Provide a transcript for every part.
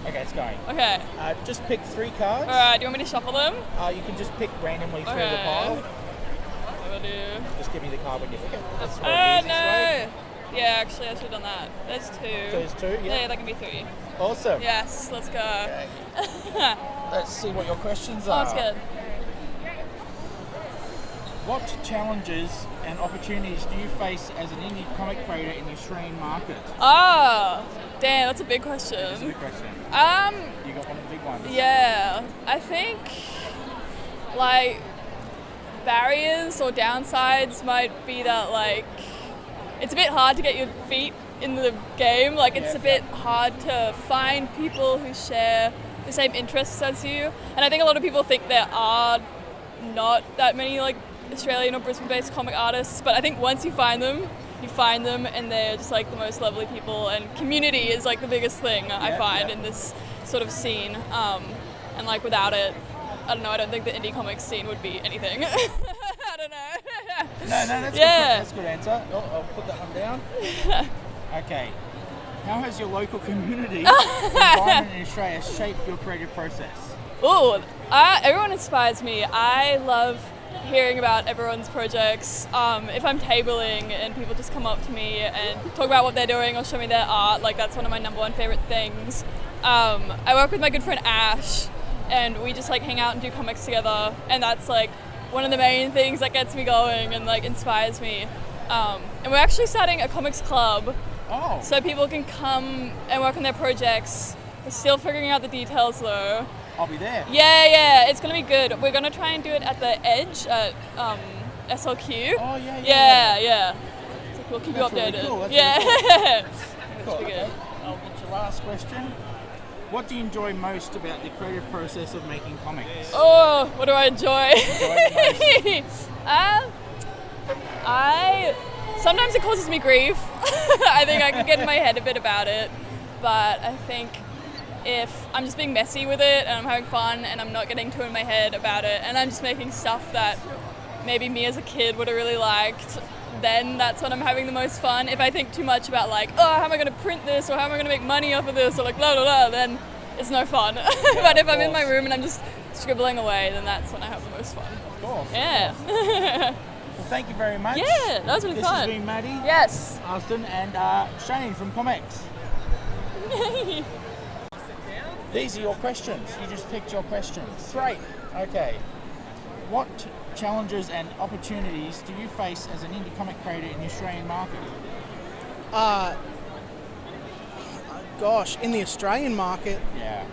Okay, it's going. Okay. Just pick 3 cards. Alright, do you want me to shuffle them? You can just pick randomly through the pile. What do I do? Just give me the card when you pick it. That's the easiest No! way. Yeah, actually, I should have done that. There's 2. So there's 2? Yeah, that can be 3. Awesome. Yes, let's go. Okay. Let's see what your questions are. Oh, that's good. What challenges and opportunities do you face as an indie comic creator in the Australian market? Oh, damn, that's a big question. That's a big question. You got one of the big ones. Yeah, I think, like, barriers or downsides might be that, like, it's a bit hard to get your feet in the game. Like, it's a bit hard to find people who share the same interests as you. And I think a lot of people think there are not that many, like, Australian or Brisbane-based comic artists, but I think once you find them and they're just like the most lovely people, and community is like the biggest thing I find in this sort of scene. And like without it, I don't know, I don't think the indie comics scene would be anything. I don't know. No, that's good answer. I'll put that one down. Okay. How has your local community environment in Australia shaped your creative process? Ooh, everyone inspires me. I love hearing about everyone's projects. If I'm tabling and people just come up to me and talk about what they're doing or show me their art, like that's one of my number one favorite things. I work with my good friend Ash, and we just like hang out and do comics together, and that's like one of the main things that gets me going and like inspires me. And we're actually starting a comics club, so people can come and work on their projects. We're still figuring out the details though. I'll be there. Yeah, it's gonna be good. We're gonna try and do it at the Edge at SLQ. Oh yeah. So we'll keep you updated. Really cool. Cool. Okay. I'll get your last question. What do you enjoy most about the creative process of making comics? Oh, what do I enjoy? Sometimes it causes me grief. I think I can get in my head a bit about it, but I think if I'm just being messy with it and I'm having fun and I'm not getting too in my head about it and I'm just making stuff that maybe me as a kid would have really liked, then that's when I'm having the most fun. If I think too much about like, oh, how am I going to print this or how am I going to make money off of this or like blah, blah, blah, then it's no fun. But if I'm in my room and I'm just scribbling away, then that's when I have the most fun. Of course. Yeah. Well, thank you very much. Yeah, that was really fun. This has been Madi. Yes. Marston and Shane from ComX. These are your questions. You just picked your questions. Great. Okay. What challenges and opportunities do you face as an indie comic creator in the Australian market? Gosh, in the Australian market. Yeah.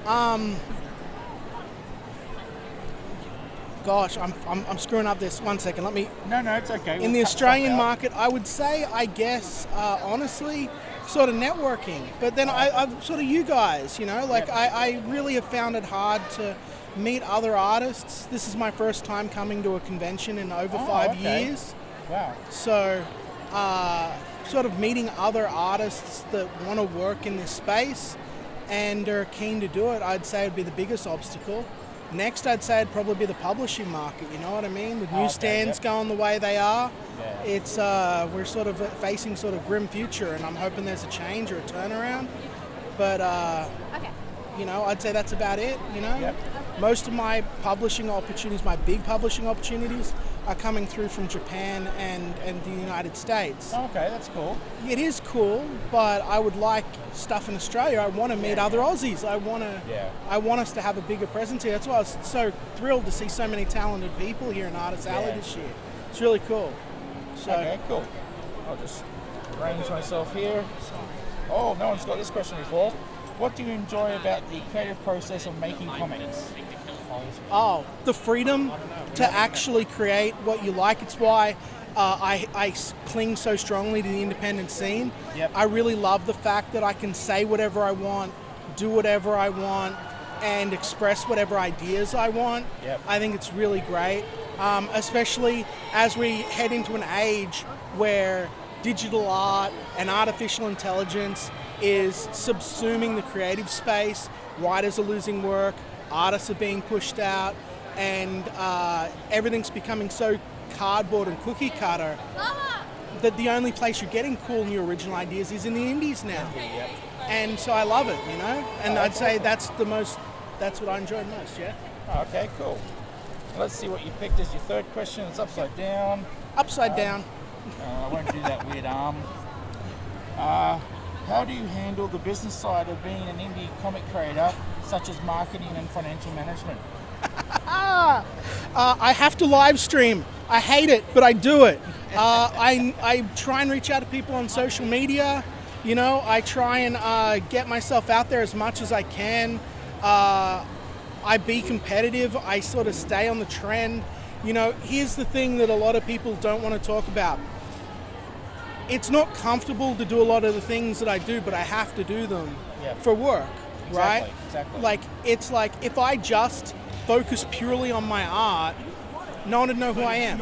Gosh, I'm screwing up this. 1 second. Let me. No, it's okay. In the Australian market, I would say, I guess, honestly, sort of networking. But then I've sort of you guys, you know, like I really have found it hard to meet other artists. This is my first time coming to a convention in over 5 years. Wow. So, sort of meeting other artists that want to work in this space and are keen to do it, I'd say would be the biggest obstacle. Next, I'd say it'd probably be the publishing market, you know what I mean? With newsstands going the way they are, it's we're sort of facing sort of grim future, and I'm hoping there's a change or a turnaround. But, you know, I'd say that's about it, you know? Yep. Most of my publishing opportunities, my big publishing opportunities, are coming through from Japan and the United States. Okay, that's cool. It is cool, but I would like stuff in Australia. I want to meet other Aussies. I want us to have a bigger presence here. That's why I was so thrilled to see so many talented people here in Artist Alley this year. It's really cool. So, okay, cool. I'll just arrange myself here. Oh, no one's got this question before. What do you enjoy about the creative process of making comics? Oh, the freedom to actually create what you like. It's why I cling so strongly to the independent scene. Yep. I really love the fact that I can say whatever I want, do whatever I want, and express whatever ideas I want. Yep. I think it's really great, especially as we head into an age where digital art and artificial intelligence is subsuming the creative space. Writers are losing work, artists are being pushed out, and everything's becoming so cardboard and cookie cutter that the only place you're getting cool new original ideas is in the indies now. and so I love it, you know. And I'd say that's what I enjoy most. Yeah. Oh, okay, cool. Let's see what you picked as your third question. It's upside down. Upside down. I won't do that weird arm. How do you handle the business side of being an indie comic creator, such as marketing and financial management? I have to live stream. I hate it, but I do it. I try and reach out to people on social media. You know, I try and get myself out there as much as I can. I be competitive. I sort of stay on the trend. You know, here's the thing that a lot of people don't want to talk about. It's not comfortable to do a lot of the things that I do, but I have to do them for work, right? Exactly. Like, it's like if I just focus purely on my art, no one would know who I am.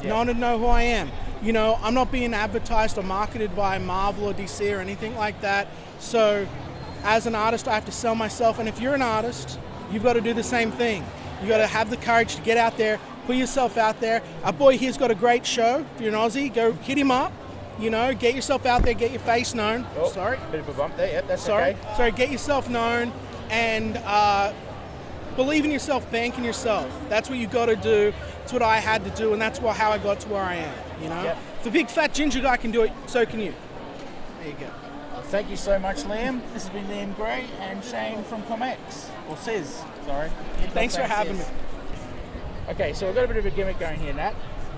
No one would know who I am. You know, I'm not being advertised or marketed by Marvel or DC or anything like that. So as an artist, I have to sell myself. And if you're an artist, you've got to do the same thing. You got to have the courage to get out there, put yourself out there. Our boy here's got a great show. If you're an Aussie, go hit him up. You know, get yourself out there, get your face known. Oh, Sorry. Bit of a bump there, yep, that's Sorry. okay. Sorry, get yourself known and believe in yourself, bank in yourself. That's what you got to do. That's what I had to do, and that's how I got to where I am, you know? Yep. If a big fat ginger guy can do it, so can you. There you go. Thank you so much, Liam. This has been Liam Gray and Shane from ComX, or Sis, sorry. Thanks for having me. Okay, so we've got a bit of a gimmick going here, Nat.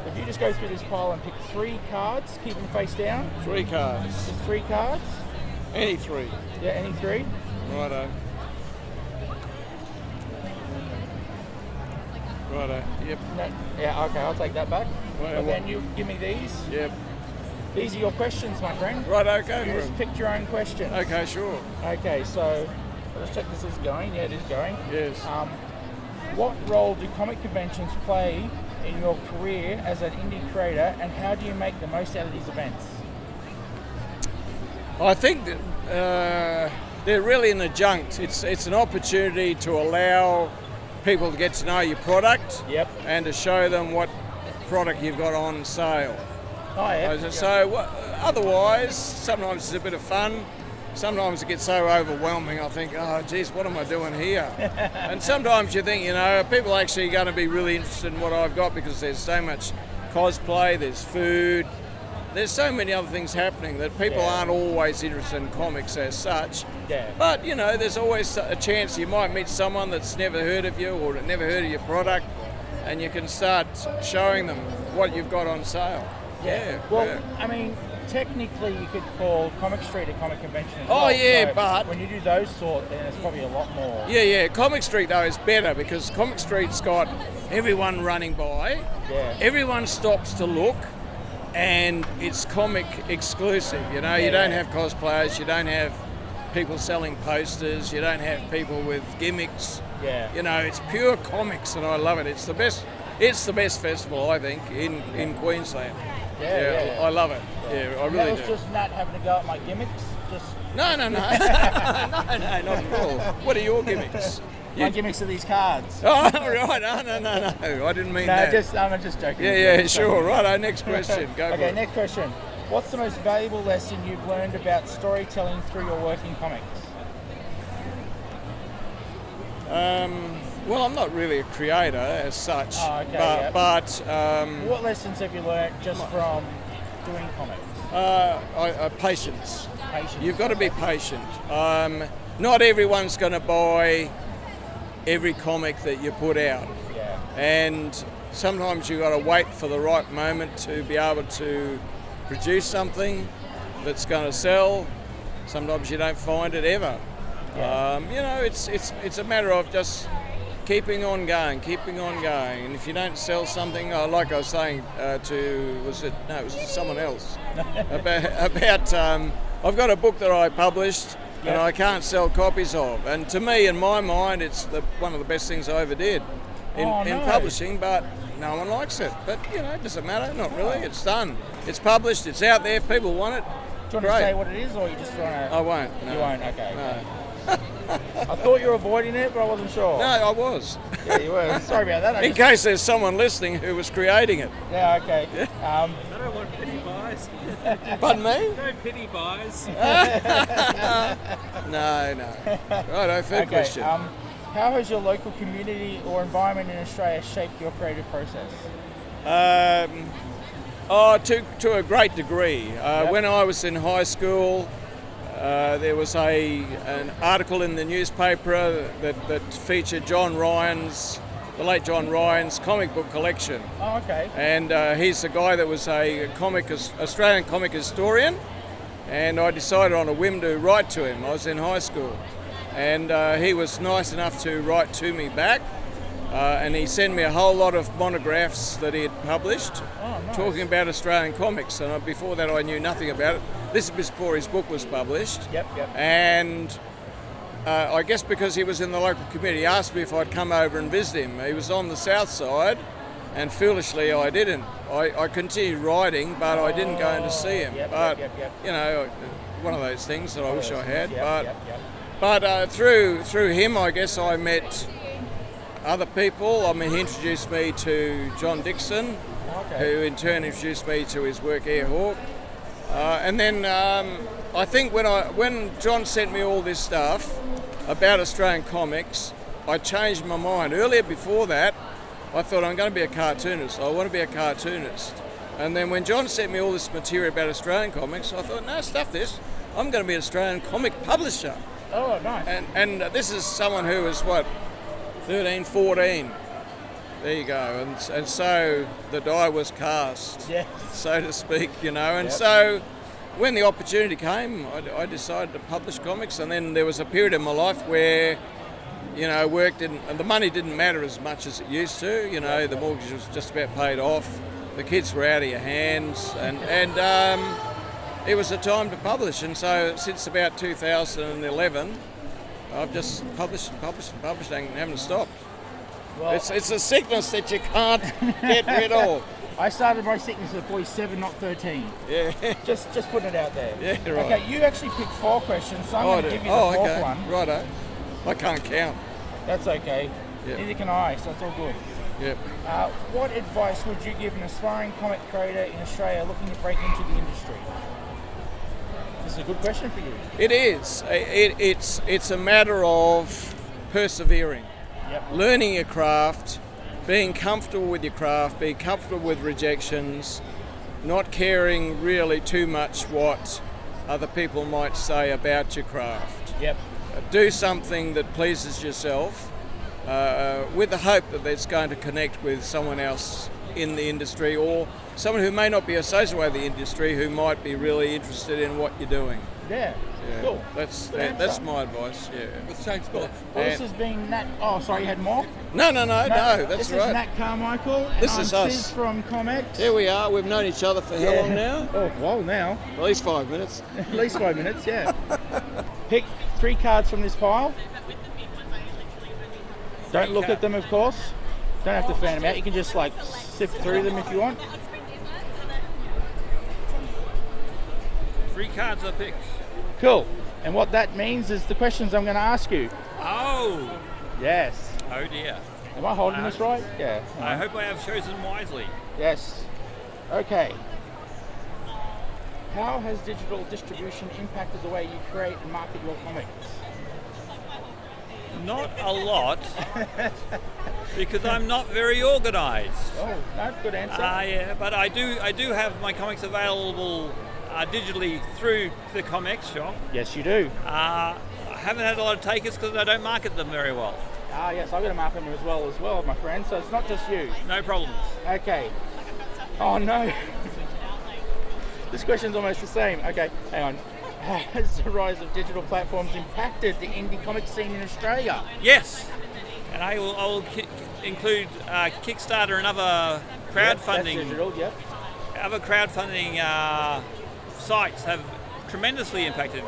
If you just go through this pile and pick 3 cards, keep them face down. 3 cards. Just 3 cards. Any 3. Yeah, any 3. Righto. Righto. Yep. No, yeah, okay, I'll take that back. Well, And then you give me these. Yep. These are your questions, my friend. Righto, go You for just it. picked your own questions. Okay, sure. Okay, so let's check this is going. Yeah, it is going. Yes. What role do comic conventions play in your career as an indie creator, and how do you make the most out of these events? I think that they're really an adjunct. It's an opportunity to allow people to get to know your product. Yep. And to show them what product you've got on sale. Oh, yeah. So otherwise, sometimes it's a bit of fun. Sometimes it gets so overwhelming, I think, oh, geez, what am I doing here? And sometimes you think, you know, are people actually going to be really interested in what I've got, because there's so much cosplay, there's food, there's so many other things happening that people aren't always interested in comics as such. Yeah. But, you know, there's always a chance you might meet someone that's never heard of you or never heard of your product, and you can start showing them what you've got on sale. Yeah. Well, I mean, technically you could call Comic Street a comic convention as well. Oh, yeah, so but when you do those sort, then it's probably a lot more. Yeah. Comic Street, though, is better because Comic Street's got everyone running by. Yeah. Everyone stops to look, and it's comic exclusive. You know, you don't have cosplayers, you don't have people selling posters, you don't have people with gimmicks. Yeah. You know, it's pure comics, and I love it. It's the best. It's the best festival, I think, in Queensland. Yeah. I love it. Yeah, I really That was do. just Nat having to go at my gimmicks. Just No, no, not at all. What are your gimmicks? my gimmicks are these cards. Oh, right. No. I didn't mean No, that. I'm just joking. Yeah, sure. Right. Next question. Go for Okay, it. next question. What's the most valuable lesson you've learned about storytelling through your work in comics? Well, I'm not really a creator as such, Oh, okay, but What lessons have you learned just from doing comics? patience. Patience. You've got to be patient. Not everyone's going to buy every comic that you put out, Yeah. and sometimes you've got to wait for the right moment to be able to produce something that's going to sell. Sometimes you don't find it ever. Yeah. You know, it's a matter of just keeping on going, and if you don't sell something, like I was saying it was to someone else about I've got a book that I published and I can't sell copies of, and to me, in my mind, it's one of the best things I ever did in publishing, but no one likes it. But you know, it doesn't matter, not really. It's done. It's published. It's out there. People want it. Do you want to say what it is, or you just want to? I won't. No. You won't. Okay. No. I thought you were avoiding it, but I wasn't sure. No, I was. Yeah, you were. Sorry about that. In case there's someone listening who was creating it. Yeah. Okay. I don't want pity buys. Pardon me? No pity buys. No. Righto, third question. How has your local community or environment in Australia shaped your creative process? To a great degree. When I was in high school, there was an article in the newspaper that featured the late John Ryan's comic book collection. Oh, okay. And he's a guy that was a Australian comic historian, and I decided on a whim to write to him. I was in high school, and he was nice enough to write to me back, and he sent me a whole lot of monographs that he had published, talking about Australian comics. And before that, I knew nothing about it. This is before his book was published. Yep. And I guess because he was in the local community, he asked me if I'd come over and visit him. He was on the south side, and foolishly I didn't. I continued writing, but I didn't go in to see him. You know, one of those things that I wish I had. But through him, I guess I met other people. I mean, he introduced me to John Dixon, who in turn introduced me to his work Air Hawk. And then I think when John sent me all this stuff about Australian comics, I changed my mind. Earlier, before that, I thought I'm going to be a cartoonist. I want to be a cartoonist. And then when John sent me all this material about Australian comics, I thought, no, stuff this. I'm going to be an Australian comic publisher. Oh, nice. And this is someone who is, 13, 14. There you go. And so the die was cast, so to speak, you know. And so when the opportunity came, I decided to publish comics. And then there was a period in my life where, you know, and the money didn't matter as much as it used to. You know, the mortgage was just about paid off. The kids were out of your hands. And it was a time to publish. And so since about 2011, I've just published and haven't stopped. Well, it's a sickness that you can't get rid of. I started my sickness at 47, not 13. Yeah. Just putting it out there. Yeah, right. Okay, you actually picked 4 questions, so I'm going to give you the fourth one. Righto. I can't count. That's okay. Yep. Neither can I, so it's all good. Yep. What advice would you give an aspiring comic creator in Australia looking to break into the industry? This is a good question for you. It is. It's a matter of persevering. Yep. Learning your craft, being comfortable with your craft, being comfortable with rejections, not caring really too much what other people might say about your craft. Yep. Do something that pleases yourself with the hope that it's going to connect with someone else in the industry, or someone who may not be associated with the industry who might be really interested in what you're doing. Yeah. Cool. That's my advice. Yeah. With James Scott. Well, this has been Nat. Oh, sorry, you had more? No. That's this right. This is Nat Karmichael. And This is I'm us. Sis from ComX. Here we are. We've known each other for how long now? Oh, well, now. At least 5 minutes. At least 5 minutes, yeah. Pick 3 cards from this pile. Don't look at them, of course. Don't have to fan them out. You can just sift through them if you want. 3 cards I picked. Cool. And what that means is the questions I'm going to ask you. Oh. Yes. Oh dear. Am I holding this right? Yeah. I hope I have chosen wisely. Yes. Okay. How has digital distribution impacted the way you create and market your comics? Not a lot, because I'm not very organised. Oh, no, good answer. Yeah, but I do have my comics available digitally through the ComX shop. Yes, you do. I haven't had a lot of takers because I don't market them very well. Yes, I've got to market them as well, my friend. So it's not just you. No problems. Okay. Oh no. This question's almost the same. Okay, hang on. Has the rise of digital platforms impacted the indie comic scene in Australia? Yes, and I will include Kickstarter and other crowdfunding. That's digital, yep. Other crowdfunding sites have tremendously impacted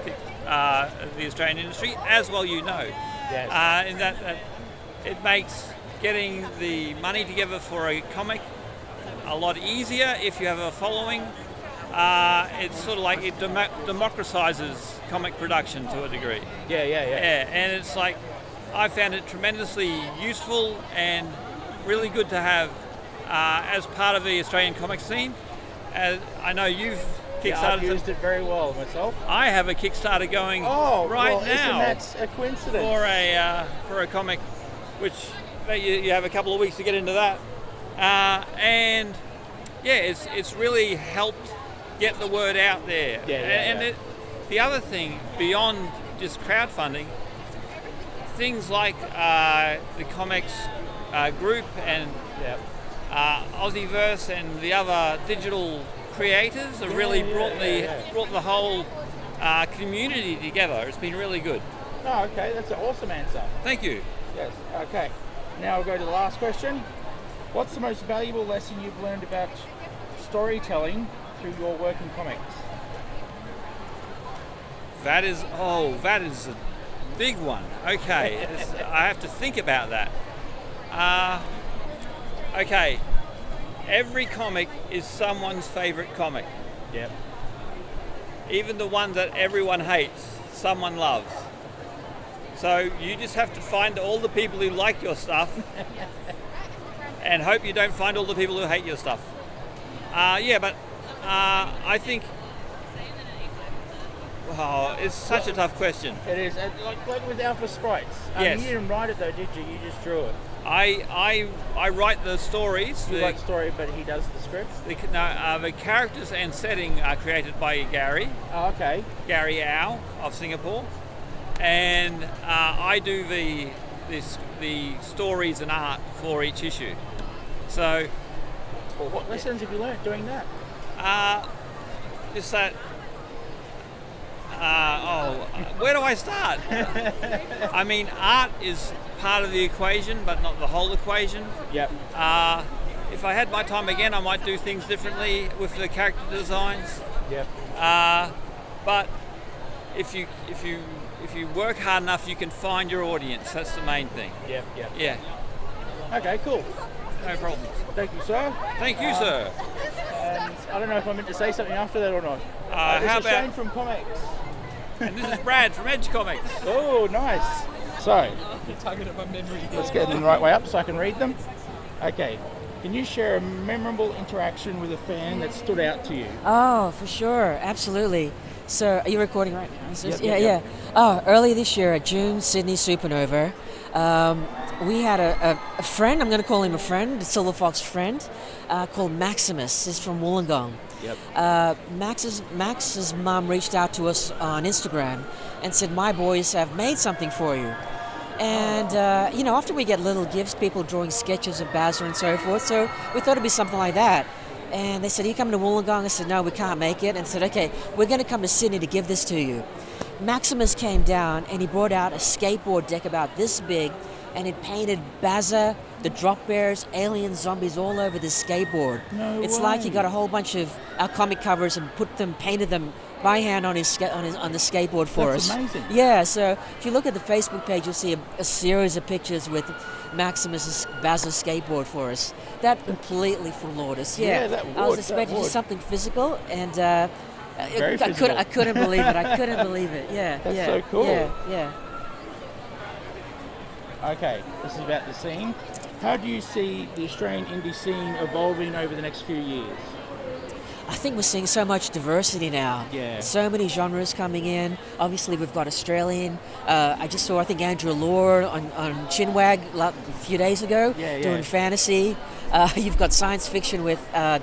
the Australian industry, as well you know. Yes. In that it makes getting the money together for a comic a lot easier if you have a following. It's sort of like it democratizes comic production to a degree. Yeah, and it's like I found it tremendously useful and really good to have as part of the Australian comic scene. As I know you've Yeah, I've Kickstarter. used it very well myself. I have a Kickstarter going Oh, right well, now isn't that a coincidence? for a comic, which you have a couple of weeks to get into that, and yeah, it's really helped get the word out there. The other thing beyond just crowdfunding, things like the ComX group and Aussieverse and the other digital creators have really brought the whole community together. It's been really good. Oh, okay, that's an awesome answer. Thank you. Yes, okay. Now we'll go to the last question. What's the most valuable lesson you've learned about storytelling through your work in comics? That is a big one. Okay, I have to think about that. Okay, every comic is someone's favorite comic. Yep. Even the one that everyone hates, someone loves. So you just have to find all the people who like your stuff and hope you don't find all the people who hate your stuff. I think, it's such a tough question. It is. Like with Alpha Sprites. Yes. You didn't write it though, did you? You just drew it. I write the stories. You write the story, but he does the script? The characters and setting are created by Gary. Oh, okay. Gary Au of Singapore. And I do the stories and art for each issue. So, Well, what lessons have you learned doing that? just that. Where do I start? I mean, art is part of the equation, but not the whole equation. Yep. If I had my time again, I might do things differently with the character designs. Yep. But if you work hard enough, you can find your audience. That's the main thing. Yep. Yeah. Okay, cool. No problem. Thank you, sir. Thank you, sir. And I don't know if I meant to say something after that or not. How This is about- Shane from ComX. And this is Brad from Edge Comics. Oh, nice. So, You're tugging at my memory. let's get them the right way up so I can read them. Okay. Can you share a memorable interaction with a fan that stood out to you? Oh, for sure, absolutely. So, are you recording right now? Yep. Oh, earlier this year at June Sydney Supernova, we had a friend. I'm going to call him a friend, a Silver Fox friend, called Maximus. He's from Wollongong. Yep. Max's mum reached out to us on Instagram and said, "My boys have made something for you." And, often we get little gifts, people drawing sketches of Bazza and so forth, so we thought it'd be something like that. And they said, "Are you coming to Wollongong?" I said, "No, we can't make it." And said, "Okay, we're going to come to Sydney to give this to you." Maximus came down and he brought out a skateboard deck about this big, and it painted Bazza, the Drop Bears, aliens, zombies all over this skateboard. No It's way. like he got a whole bunch of our comic covers and painted them by hand on the skateboard for That's us. amazing. Yeah, so if you look at the Facebook page, you'll see a series of pictures with Maximus's Bazza skateboard for us. That completely floored us. Yeah, Yeah, that I was would, expecting that would. just something physical, and Very I physical. couldn't believe it. I couldn't believe it. Yeah, That's yeah, so cool. Yeah. Okay, this is about the scene. How do you see the Australian indie scene evolving over the next few years? I think we're seeing so much diversity now. Yeah. So many genres coming in. Obviously, we've got Australian. I just saw, I think, Andrew Lord on Chinwag a few days ago doing fantasy. You've got science fiction with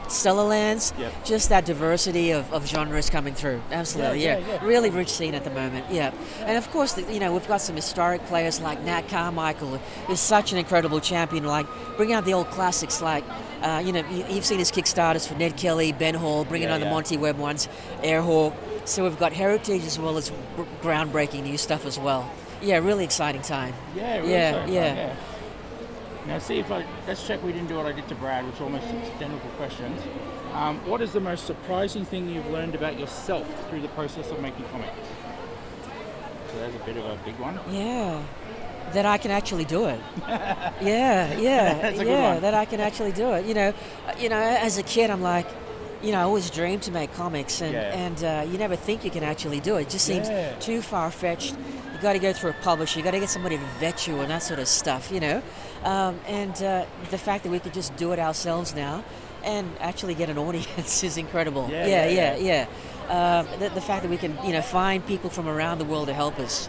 Stellar Lands. Yep. Just that diversity of genres coming through. Absolutely, Yeah. Really rich scene at the moment, yeah. And of course, we've got some historic players like Nat Karmichael, who's such an incredible champion, like bringing out the old classics like, you've seen his Kickstarters for Ned Kelly, Ben Hall, bringing on the Monty Webb ones, Airhawk. So we've got heritage as well as groundbreaking new stuff as well. Yeah, really exciting time. Yeah, really Yeah, so far, yeah. Now let's check we didn't do what I did to Brad, which are almost identical questions. What is the most surprising thing you've learned about yourself through the process of making comics? So that's a bit of a big one. Yeah, that I can actually do it. Yeah, That's a good one. that I can actually do it. As a kid, I'm like, I always dreamed to make comics, and you never think you can actually do it. It just seems too far-fetched. You got to go through a publisher. You got to get somebody to vet you and that sort of stuff. And the fact that we could just do it ourselves now, and actually get an audience is incredible. Yeah. The fact that we can, find people from around the world to help us,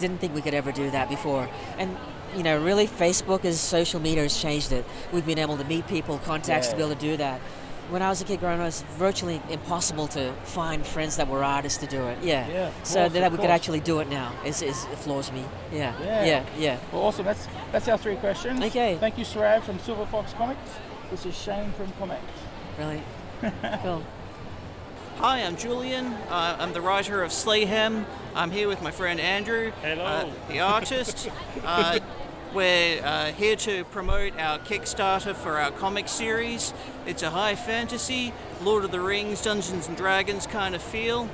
didn't think we could ever do that before. And, really Facebook as social media has changed it. We've been able to meet people, contacts to be able to do that. When I was a kid growing up, it was virtually impossible to find friends that were artists to do it. So that we could actually do it now it floors me. Yeah. Well, awesome. That's our 3 questions. Okay. Thank you, Sorab from Silver Fox Comics. This is Shane from ComX. Really? Cool. Hi, I'm Julian. I'm the writer of Slayhem. I'm here with my friend Andrew, the artist. We're here to promote our Kickstarter for our comic series. It's a high fantasy, Lord of the Rings, Dungeons and Dragons kind of feel.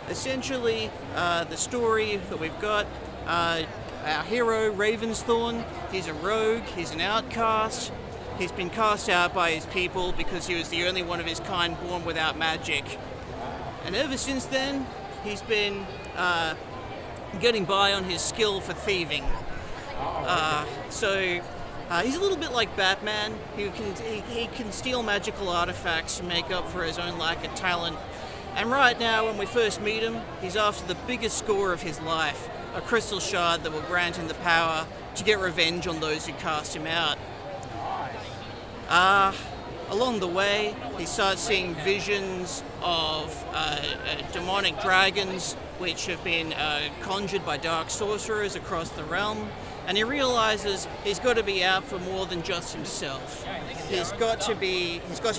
Essentially, the story that we've got, our hero, Ravensthorn, he's a rogue, he's an outcast. He's been cast out by his people because he was the only one of his kind born without magic. And ever since then, he's been getting by on his skill for thieving. So he's a little bit like Batman, who he can steal magical artifacts to make up for his own lack of talent. And right now, when we first meet him, he's after the biggest score of his life, a crystal shard that will grant him the power to get revenge on those who cast him out. Along the way, he starts seeing visions of demonic dragons which have been conjured by dark sorcerers across the realm, and he realizes he's got to be out for more than just himself. He's got to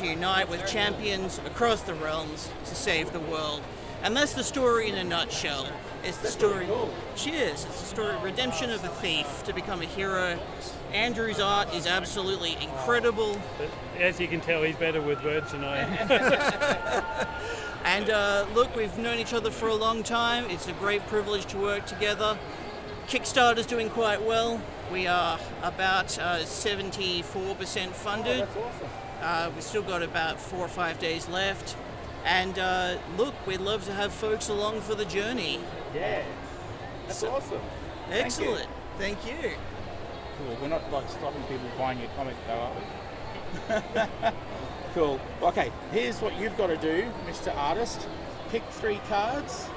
unite with champions across the realms to save the world. And that's the story in a nutshell. It's the story. Cheers! It's the story of redemption of a thief to become a hero. Andrew's art is absolutely incredible. But as you can tell, he's better with words than I am. And look, we've known each other for a long time. It's a great privilege to work together. Kickstarter's doing quite well. We are about 74% funded. That's awesome. We've still got about 4 or 5 days left. And look, we'd love to have folks along for the journey. Yeah. That's awesome. Excellent. Thank you. Cool. We're not like stopping people buying your comic though, are we? Cool. Okay, here's what you've got to do, Mr. Artist. Pick 3 cards.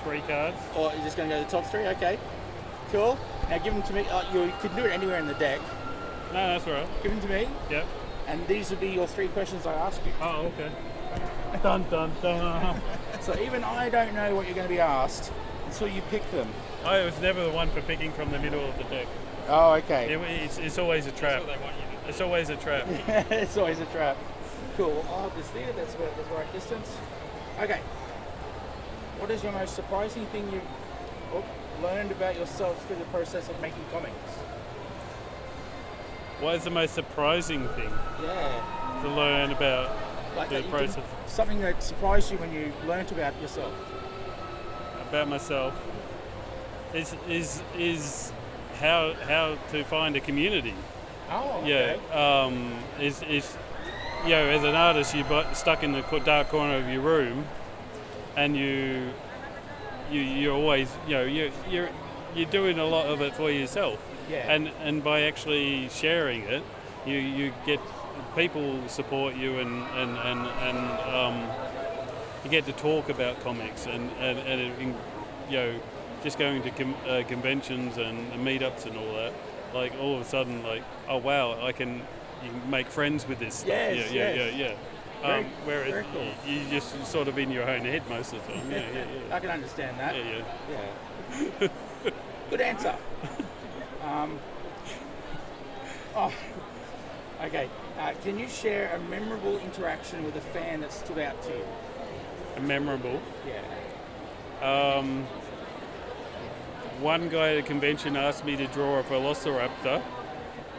3 cards. Or you're just going to go to the top 3? Okay. Cool. Now give them to me. You can do it anywhere in the deck. No, that's all right. Give them to me. Yep. And these would be your 3 questions I ask you. Oh, okay. Dun, dun, dun. So even I don't know what you're going to be asked until you pick them. I was never the one for picking from the middle of the deck. Oh, okay. It's always a trap. It's always a trap. It's always a trap. Cool. I'll have this there. That's about the right distance. Okay. What is your most surprising thing you've learned about yourself through the process of making comics? What is the most surprising thing Yeah. to learn about Like the that you process? something that surprised you when you learnt about yourself. About myself is how to find a community. Oh, okay. Yeah. Is as an artist, you're stuck in the dark corner of your room, and you're always you're doing a lot of it for yourself. Yeah. And by actually sharing it, you get people support you and you get to talk about comics and just going to conventions and meetups and all that. Like all of a sudden, like, oh wow, you can make friends with this stuff. Yes, Yeah. Whereas very cool. you just sort of in your own head most of the time. Yeah. I can understand that. Yeah. Good answer. Okay. Can you share a memorable interaction with a fan that stood out to you? A memorable. Yeah. One guy at a convention asked me to draw a velociraptor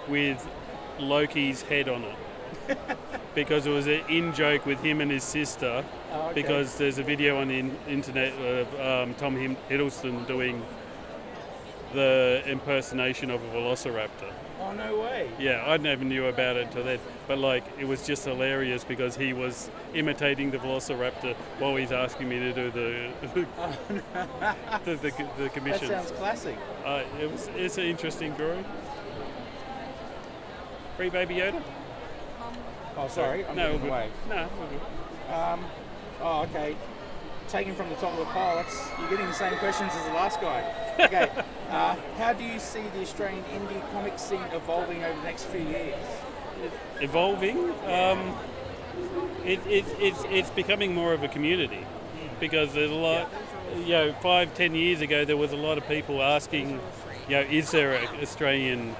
with Loki's head on it. Because it was an in-joke with him and his sister. Oh, okay. Because there's a video on the internet of Tom Hiddleston doing the impersonation of a velociraptor. Oh, no way. Yeah, I never knew about it until then. But like, it was just hilarious because he was imitating the velociraptor while he's asking me to do the commission. That sounds classic. It's an interesting drawing. Free Baby Yoda? Oh, sorry, I'm No, getting we're away. good. No, we're good. Oh, okay. Taken from the top of the pile, you're getting the same questions as the last guy. Okay. How do you see the Australian indie comic scene evolving over the next few years? Evolving. It's becoming more of a community because there's a lot. 5-10 years ago there was a lot of people asking, is there an Australian,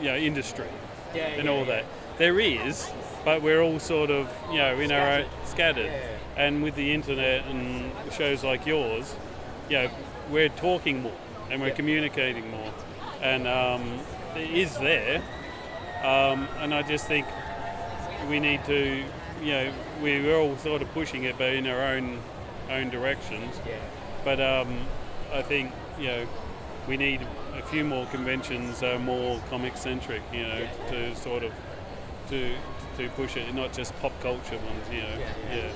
industry, all that. There is, but we're all sort of, in our own scattered. Yeah. And with the internet and shows like yours, we're talking more and we're communicating more, and it is there. And I just think we need to, we're all sort of pushing it, but in our own directions. Yeah. But I think, we need a few more conventions more comic centric, to sort of to push it, not just pop culture ones, Yeah.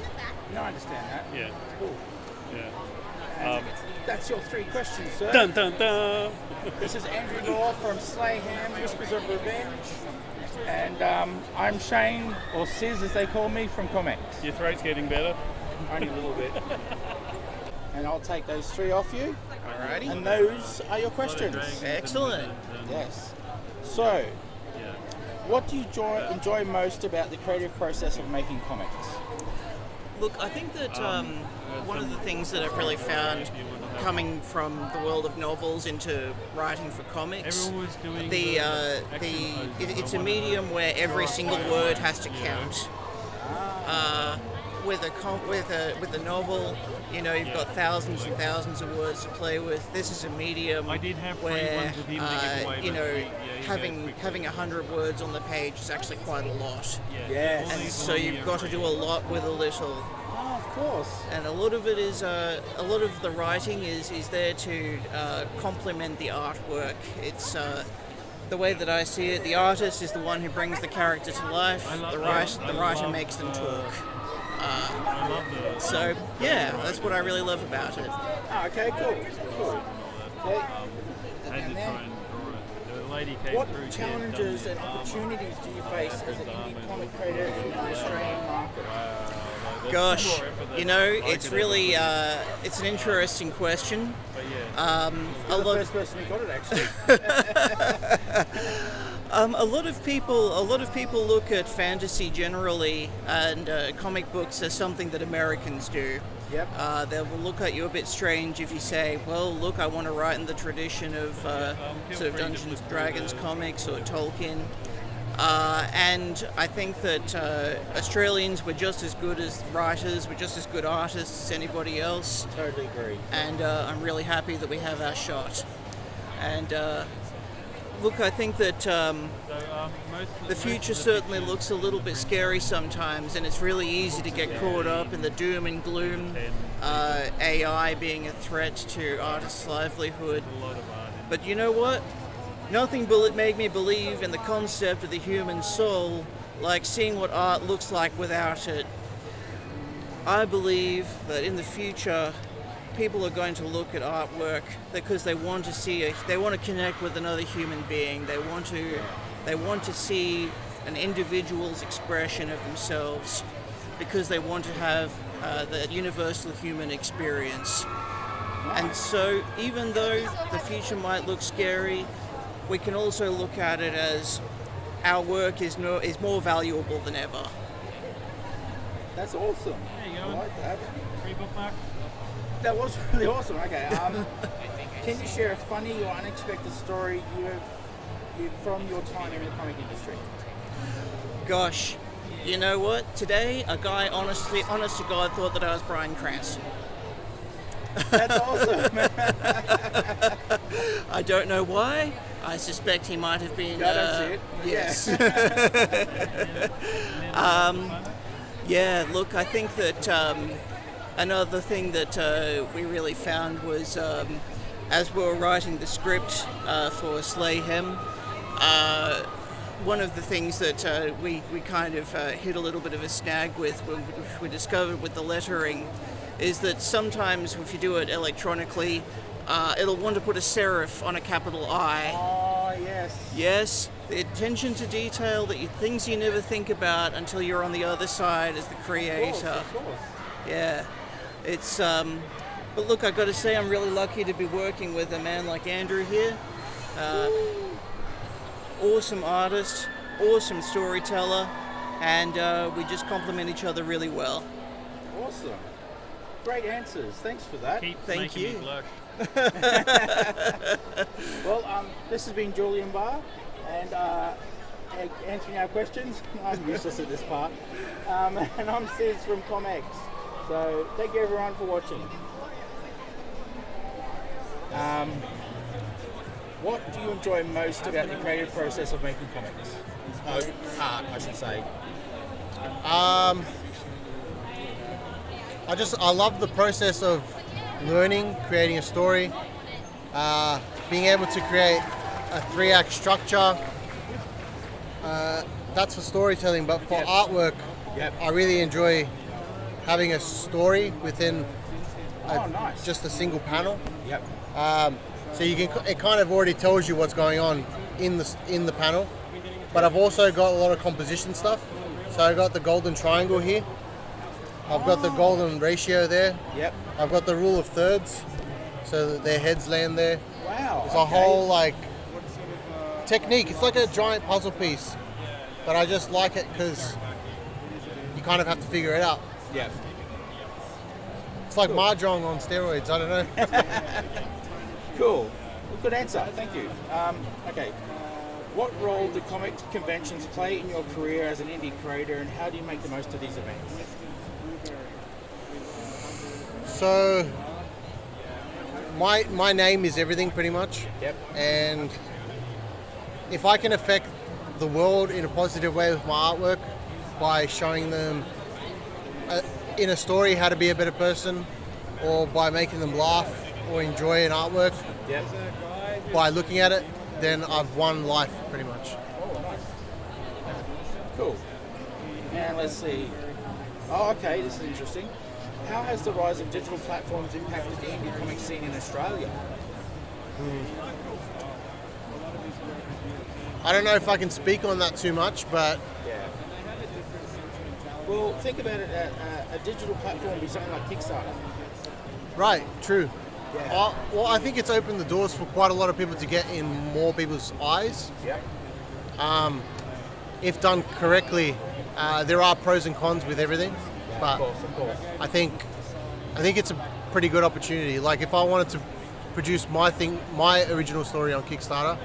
No, I understand that. Yeah. Cool. Yeah. That's your 3 questions, sir. Dun dun dun. This is Andrew Law from Slayham, Whispers of Revenge. And I'm Shane, or Sis as they call me, from ComX. Your throat's getting better. Only a little bit. And I'll take those 3 off you. Alrighty. And those are your questions. Excellent. Yes. So, what do you enjoy most about the creative process of making comics? Look, I think that one of the things that I've really found coming from the world of novels into writing for comics, it's a medium where every single word has to count. With a novel, you've got thousands and thousands of words to play with. This is a medium where having 100 words on the page is actually quite a lot. Yes. And so you've got to do a lot with a little. Oh, of course. And a lot of it is a lot of the writing is there to complement the artwork. It's the way that I see it. The artist is the one who brings the character to life. The writer makes them talk. So yeah, that's what I really love about it. Oh, okay, cool. Okay. And then, what challenges and opportunities do you face as an indie comic creator in the Australian market? Gosh, it's really it's an interesting question. You're the first person who got it, actually. A lot of people look at fantasy generally and comic books as something that Americans do. Yep. They will look at you a bit strange if you say, well, look, I want to write in the tradition of sort of Dungeons and Dragons comics or Tolkien. And I think that Australians were just as good as writers, we're just as good artists as anybody else. Totally agree. And I'm really happy that we have our shot. And look, I think that the future certainly looks a little bit scary sometimes, and it's really easy to get caught up in the doom and gloom, AI being a threat to artists' livelihood. But you know what? Nothing made me believe in the concept of the human soul like seeing what art looks like without it. I believe that in the future, people are going to look at artwork because they want to they want to connect with another human being. They want to see an individual's expression of themselves because they want to have the universal human experience. And so even though the future might look scary, we can also look at it as our work is more valuable than ever. That's awesome. There you go. I like that. Free bookmark. That was really awesome. Okay. Can you share a funny or unexpected story you from your time in the comic industry? Gosh, you know what? Today, a guy honest to God thought that I was Bryan Cranston. That's awesome. I don't know why. I suspect he might have been. That's it. Yes. Yeah. Look, I think that another thing that we really found was as we were writing the script for Slayham, one of the things that we kind of hit a little bit of a snag with when we discovered with the lettering is that sometimes if you do it electronically, it'll want to put a serif on a capital I. Oh, yes. Yes, the attention to detail, things you never think about until you're on the other side as the creator. Of course. Yeah, it's but look, I've got to say I'm really lucky to be working with a man like Andrew here. Awesome artist, awesome storyteller, and we just complement each other really well. Awesome. Great answers. Thanks for that. Thank you. Well, this has been Julian Barr, and answering our questions. I'm useless at this part. And I'm Sis from ComX. So thank you everyone for watching. What do you enjoy most about the creative process of making comics? Art, I should say. I love the process of learning, creating a story, being able to create a 3-act structure. That's for storytelling, but for artwork, I really enjoy having a story within just a single panel. So you can, it kind of already tells you what's going on in the panel. But I've also got a lot of composition stuff. So I've got the golden triangle here. I've got the golden ratio there. I've got the rule of thirds, so that their heads land there. Wow. It's a whole like technique. It's like a giant puzzle piece, but I just like it because you kind of have to figure it out. It's like Mahjong on steroids. I don't know. Cool. Well, good answer. Thank you. Okay. What role do comic conventions play in your career as an indie creator, and how do you make the most of these events? So, my name is everything pretty much. And if I can affect the world in a positive way with my artwork by showing them in a story how to be a better person, or by making them laugh or enjoy an artwork by looking at it, then I've won life pretty much. Cool. And let's see. Oh, okay, this is interesting. How has the rise of digital platforms impacted the indie comic scene in Australia? I don't know if I can speak on that too much, but... Well, think about it, a digital platform would be something like Kickstarter. Right, true. Well, I think it's opened the doors for quite a lot of people to get in more people's eyes. If done correctly, there are pros and cons with everything, but of course. I think it's a pretty good opportunity. Like if I wanted to produce my original story on Kickstarter,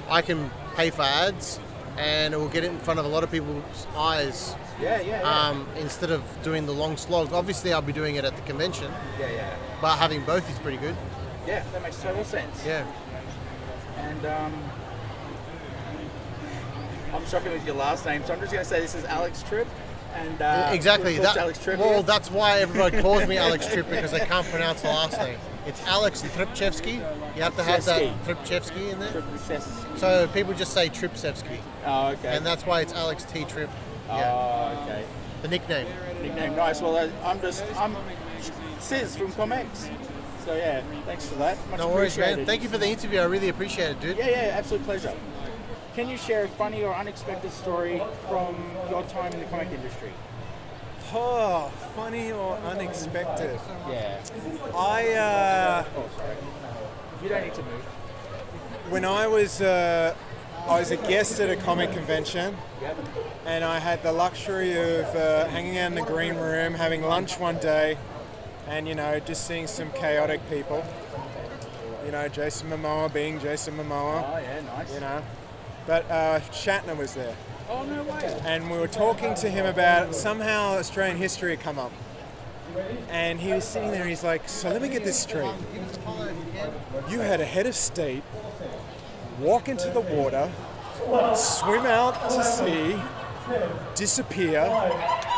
I can pay for ads, and it will get it in front of a lot of people's eyes. Instead of doing the long slog. Obviously, I'll be doing it at the convention. But having both is pretty good. Yeah, that makes total sense. And I'm struggling with your last name, so I'm just going to say this is Alex Tripp. And exactly. Alex Tripp here. That's why everybody calls me Alex Tripp, because I can't pronounce the last name. It's Alex Tripchevsky. You have to have that Tripchevsky in there. So people just say Tripsevsky. Oh, okay. And that's why it's Alex T. Tripp. Oh, okay. The nickname. Nice. Well, I'm Sis from ComX. So yeah, thanks for that. Much no worries, appreciated. man. Thank you for the interview. I really appreciate it, dude. Yeah, absolute pleasure. Can you share a funny or unexpected story from your time in the comic industry? Oh, funny or unexpected? Yeah. Oh, sorry. You don't need to move. When I was a guest at a comic convention, and I had the luxury of hanging out in the green room, having lunch one day, and just seeing some chaotic people. Jason Momoa being Jason Momoa. Oh yeah, nice. But Shatner was there. Oh, no way. And we were talking to him about somehow Australian history had come up. And he was sitting there and he's like, so let me get this straight. You had a head of state walk into the water, swim out to sea, disappear,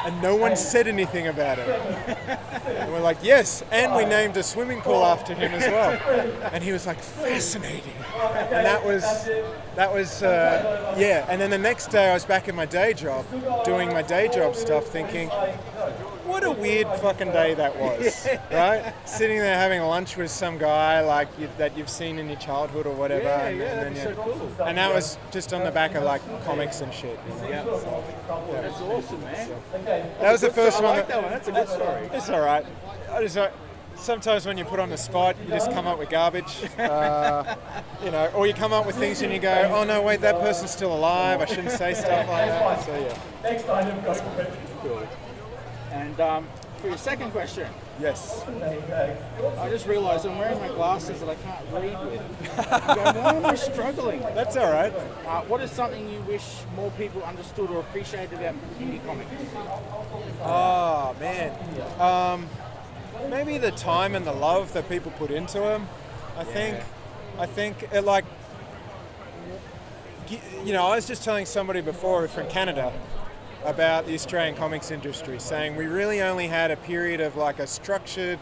and no one said anything about it. And we're like, yes, and we named a swimming pool after him as well. And he was like, fascinating. And that was and then the next day I was back in my day job, doing my day job stuff, thinking, what a weird fucking day that was, right? Sitting there having lunch with some guy like that you've seen in your childhood or whatever, and then so cool. and that was just on the back of like comics and shit. You know? Yeah. That's awesome, man. That was the first one. I like that one. That's a good story. It's all right. Sometimes when you put on the spot, you just come up with garbage, you know, or you come up with things and you go, oh no, wait, that person's still alive. I shouldn't say stuff like that. So yeah. Next item. Cool. And for your second question. Yes. I just realised I'm wearing my glasses that I can't read with. Why am I struggling? That's all right. What is something you wish more people understood or appreciated about indie comics? Oh man. Maybe the time and the love that people put into them. I think it like, you know, I was just telling somebody before from Canada about the Australian comics industry, saying we really only had a period of like a structured,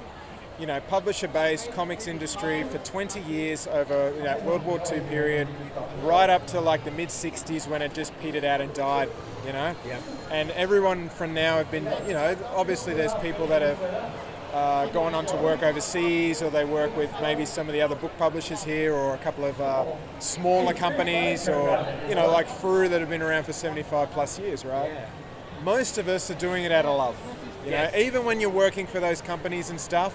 you know, publisher-based comics industry for 20 years over World War II period, right up to like the mid-60s when it just petered out and died, you know? Yep. And everyone from now have been, you know, obviously there's people that have gone on to work overseas, or they work with maybe some of the other book publishers here, or a couple of smaller companies, or, you know, like Fru that have been around for 75 plus years, right? Yeah. Most of us are doing it out of love. You know, even when you're working for those companies and stuff,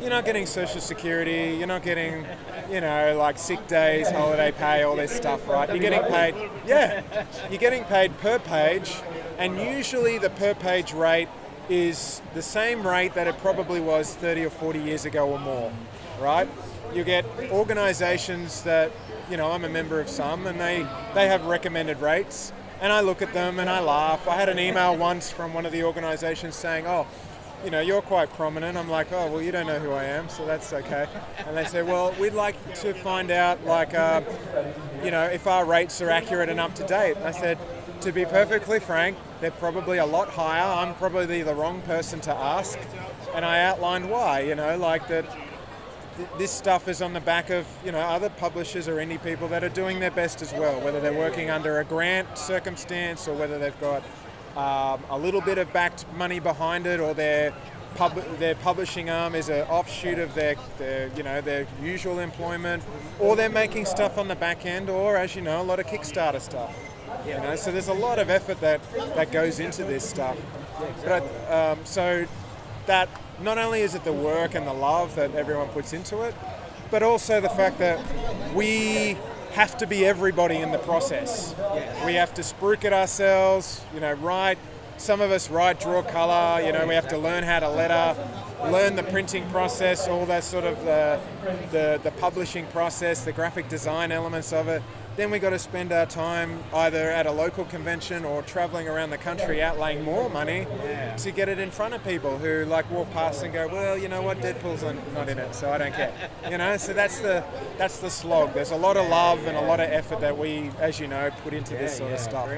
you're not getting Social Security, you're not getting, you know, like sick days, holiday pay, all this stuff, right? You're getting paid, you're getting paid per page, and usually the per page rate is the same rate that it probably was 30 or 40 years ago or more, right? You get organisations that, you know, I'm a member of some, and they have recommended rates, and I look at them and I laugh. I had an email once from one of the organisations saying, oh, you know, you're quite prominent. I'm like, oh, well, you don't know who I am, so that's okay. And they say, well, we'd like to find out, like, you know, if our rates are accurate and up to date. And I said, to be perfectly frank, they're probably a lot higher. I'm probably the wrong person to ask. And I outlined why, you know, like that this stuff is on the back of, you know, other publishers or indie people that are doing their best as well, whether they're working under a grant circumstance or whether they've got a little bit of backed money behind it, or their publishing arm is an offshoot of their you know, their usual employment, or they're making stuff on the back end, or, as you know, a lot of Kickstarter stuff. You know, so there's a lot of effort that goes into this stuff. But so that not only is it the work and the love that everyone puts into it, but also the fact that we have to be everybody in the process. We have to spruik it ourselves, you know, write. Some of us write, draw colour, you know, we have to learn how to letter, learn the printing process, all that sort of the publishing process, the graphic design elements of it. Then we got to spend our time either at a local convention or travelling around the country outlaying more money to get it in front of people who like walk past and go, well, you know what, Deadpool's not in it, so I don't care. You know, so that's the slog. There's a lot of love and a lot of effort that we, as you know, put into this sort of stuff.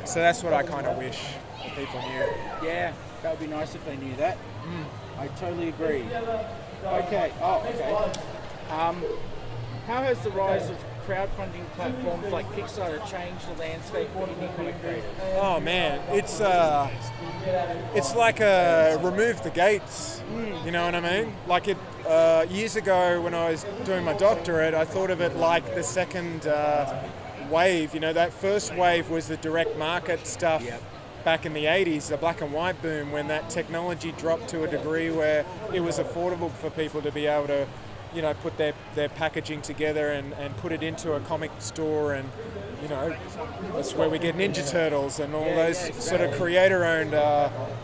So that's what I kind of wish people knew. Yeah, that would be nice if they knew that. I totally agree. Okay. How has the rise of crowdfunding platforms like Kickstarter changed the landscape for indie comic creators? Oh man, it's like remove the gates. You know what I mean? Like it years ago when I was doing my doctorate, I thought of it like the second wave. You know, that first wave was the direct market stuff. Back in the 80s, the black and white boom, when that technology dropped to a degree where it was affordable for people to be able to, you know, put their packaging together and put it into a comic store, and, you know, that's where we get Ninja Turtles and all those sort of creator-owned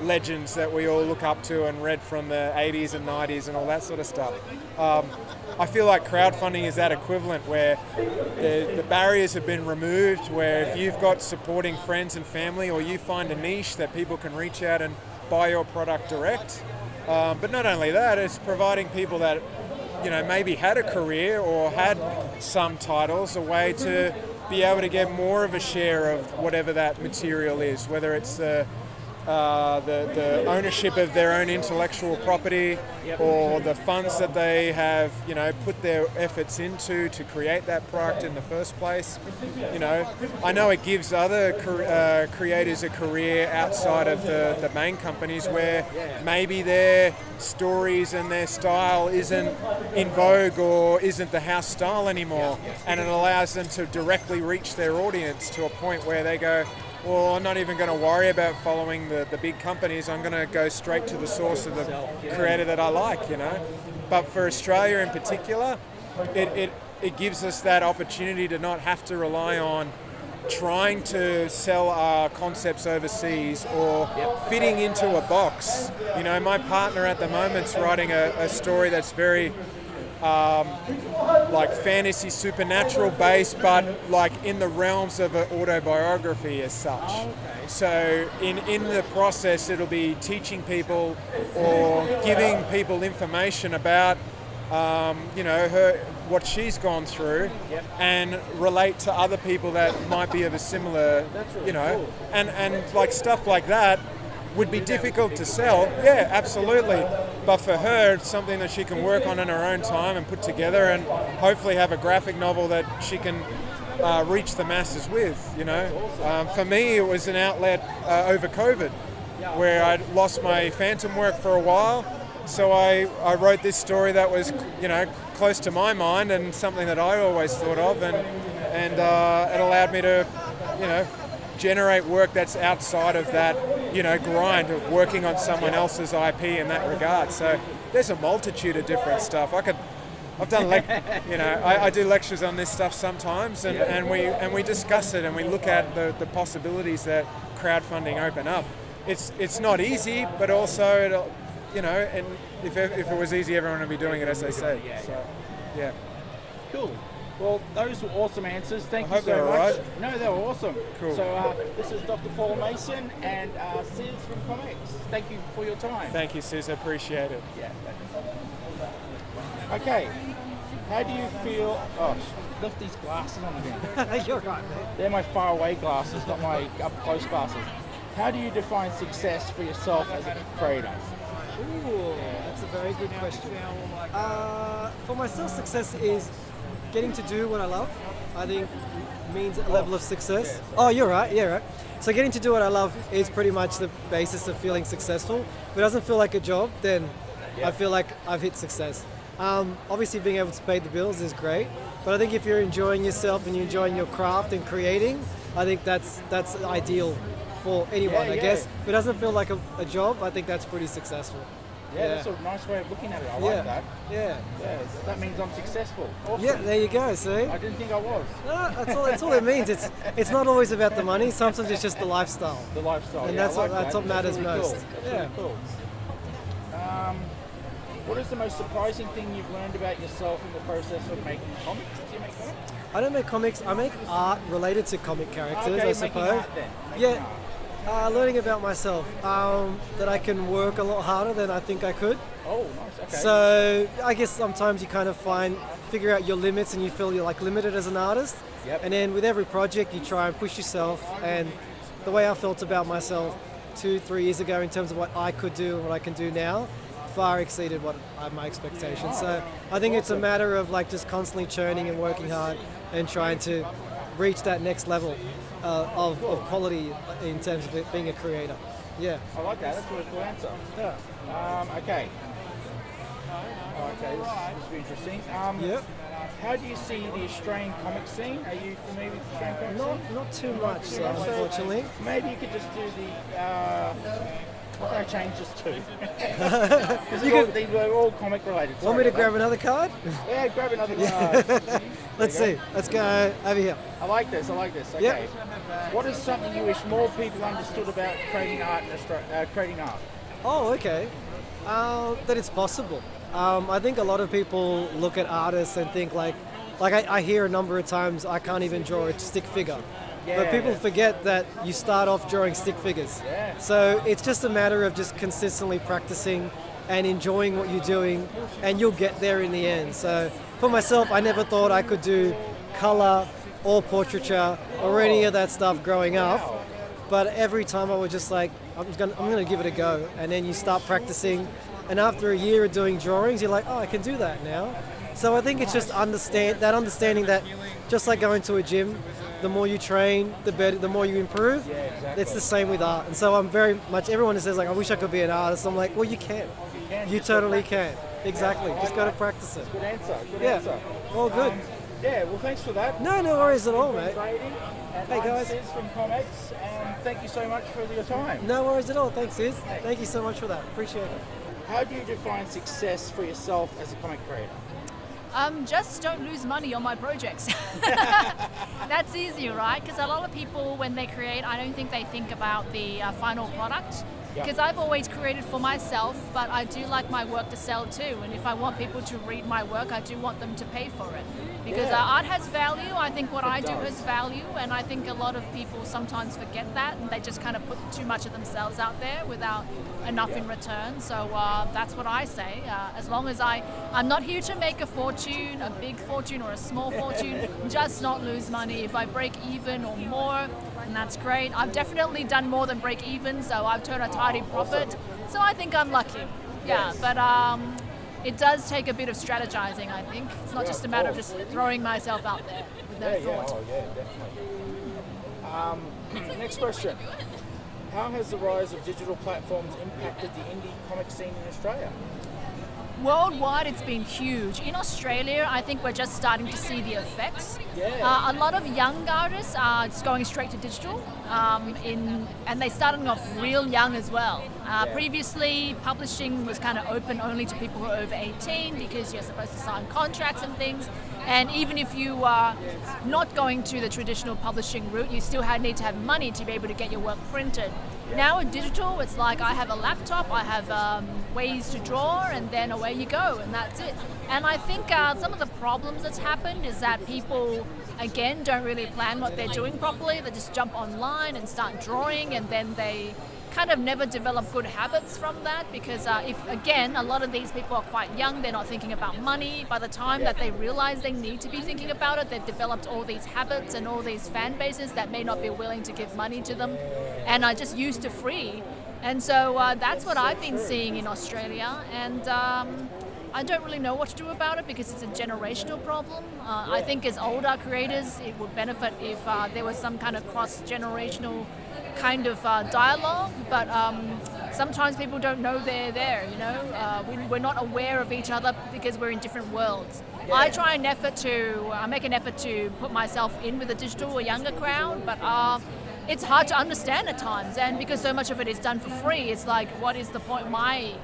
legends that we all look up to and read from the 80s and 90s and all that sort of stuff. I feel like crowdfunding is that equivalent, where the barriers have been removed, where if you've got supporting friends and family, or you find a niche that people can reach out and buy your product direct. But not only that, it's providing people that, you know, maybe had a career or had some titles, a way to be able to get more of a share of whatever that material is, whether it's the the ownership of their own intellectual property, or the funds that they have, put their efforts into to create that product in the first place. I know it gives other creators a career outside of the main companies where maybe their stories and their style isn't in vogue or isn't the house style anymore, and it allows them to directly reach their audience to a point where they go, well, I'm not even going to worry about following the big companies. I'm going to go straight to the source of the creator that I like, But for Australia in particular, it gives us that opportunity to not have to rely on trying to sell our concepts overseas or fitting into a box. My partner at the moment's writing a story that's very like fantasy supernatural based, but like in the realms of an autobiography as such. So in the process, it'll be teaching people or giving people information about her, what she's gone through, and relate to other people that might be of a similar, and like stuff like that would be difficult to sell. Yeah, absolutely. But for her, it's something that she can work on in her own time and put together, and hopefully have a graphic novel that she can reach the masses with. For me, it was an outlet over COVID, where I'd lost my phantom work for a while. So I wrote this story that was, close to my mind and something that I always thought of, and it allowed me to, generate work that's outside of that, grind of working on someone else's IP in that regard. So there's a multitude of different stuff. I've done, I do lectures on this stuff sometimes, and we discuss it and we look at the possibilities that crowdfunding open up. It's not easy, but also and if it was easy, everyone would be doing it, as they say. So, yeah. Cool. Well, those were awesome answers. Thank you hope so they were much. right. No, they were awesome. Cool. So this is Dr. Paul Mason and Sis from ComX. Thank you for your time. Thank you, Sis. I appreciate it. Yeah. Okay. How do you feel? Oh, I've left these glasses on again. You're right, mate. They're my far away glasses, not my up close glasses. How do you define success for yourself as a creator? Ooh, that's a very good question. For myself, success is getting to do what I love. I think means a level of success. Oh, you're right. Yeah, right. So getting to do what I love is pretty much the basis of feeling successful. If it doesn't feel like a job, then I feel like I've hit success. Obviously, being able to pay the bills is great, but I think if you're enjoying yourself and you're enjoying your craft and creating, I think that's ideal for anyone, I guess. If it doesn't feel like a job, I think that's pretty successful. Yeah, that's a nice way of looking at it. I like that. Yeah. That means I'm successful. Awesome. Yeah, there you go, see? I didn't think I was. No, that's all it means. It's not always about the money, sometimes it's just the lifestyle. The lifestyle, and yeah, that's what matters really most. Cool. That's really cool. What is the most surprising thing you've learned about yourself in the process of making comics? Do you make comics? I don't make comics, I make art related to comic characters, okay, I suppose. Art then. Learning about myself, that I can work a lot harder than I think I could. Oh, nice, okay. So I guess sometimes you kind of figure out your limits and you feel you're like limited as an artist. Yep. And then with every project you try and push yourself, and the way I felt about myself 2-3 years ago in terms of what I could do and what I can do now far exceeded what my expectations. So I think it's a matter of like just constantly churning and working hard and trying to reach that next level of quality in terms of it being a creator. Yeah. I like that. That's a really cool answer. Yeah. Okay. Okay, this will be interesting. Yep. How do you see the Australian comic scene? Are you familiar with the Australian comic scene? Not too much, unfortunately. Maybe you could just do the... what can I change this to? Because they're all comic related. Want me to grab another card? Yeah, grab another card. Let's see. Let's go over here. I like this. Okay. Yep. What is something you wish more people understood about creating art in Australia? Oh, okay. That it's possible. I think a lot of people look at artists and think like I hear a number of times, I can't even draw a stick figure. Yeah. But people forget that you start off drawing stick figures. Yeah. So it's just a matter of just consistently practicing and enjoying what you're doing, and you'll get there in the end. So for myself, I never thought I could do color or portraiture or any of that stuff growing up. But every time I was just like, I'm gonna give it a go. And then you start practicing, and after a year of doing drawings, you're like, oh, I can do that now. So I think it's just understanding that just like going to a gym, the more you train, the better, the more you improve. Yeah, exactly. It's the same with art. And so I'm very much, everyone says like, I wish I could be an artist. I'm like, well, you can. You totally can. Exactly. Just got to practice it. Good answer. Good Yeah. answer. All good. Yeah, well, thanks for that. No worries at all, mate. And Hey, I'm guys. Sis from ComX, and thank you so much for your time. No worries at all. Thanks, Iz. Thank you so much for that. Appreciate it. How do you define success for yourself as a comic creator? Just don't lose money on my projects. That's easy, right? Because a lot of people, when they create, I don't think they think about the final product. Yeah. Because I've always created for myself, but I do like my work to sell too. And if I want people to read my work, I do want them to pay for it. Because art has value. I think what I do has value, and I think a lot of people sometimes forget that, and they just kind of put too much of themselves out there without enough in return. So that's what I say. As long as I'm not here to make a fortune, a big fortune or a small fortune, just not lose money. If I break even or more, and that's great. I've definitely done more than break even, so I've turned a tidy profit. So I think I'm lucky. Yeah, but it does take a bit of strategizing, I think. It's not just a matter of just throwing myself out there with no thought. Definitely. Next question. How has the rise of digital platforms impacted the indie comic scene in Australia? Worldwide, it's been huge. In Australia, I think we're just starting to see the effects. A lot of young artists are just going straight to digital, and they're starting off real young as well. Previously, publishing was kind of open only to people who are over 18 because you're supposed to sign contracts and things. And even if you are not going to the traditional publishing route, you still need to have money to be able to get your work printed. Now with digital, it's like I have a laptop, I have ways to draw, and then away you go, and that's it. And I think some of the problems that's happened is that people, again, don't really plan what they're doing properly. They just jump online and start drawing, and then they kind of never develop good habits from that, because if, again, a lot of these people are quite young, they're not thinking about money. By the time that they realize they need to be thinking about it, they've developed all these habits and all these fan bases that may not be willing to give money to them and are just used to free. And so that's what I've been seeing in Australia, and I don't really know what to do about it because it's a generational problem. I think as older creators, it would benefit if there was some kind of cross-generational kind of dialogue, but sometimes people don't know they're there, you know. We're not aware of each other because we're in different worlds. I try an effort I make an effort to put myself in with a digital or younger crowd, but it's hard to understand at times, and because so much of it is done for free, it's like, what is the point, my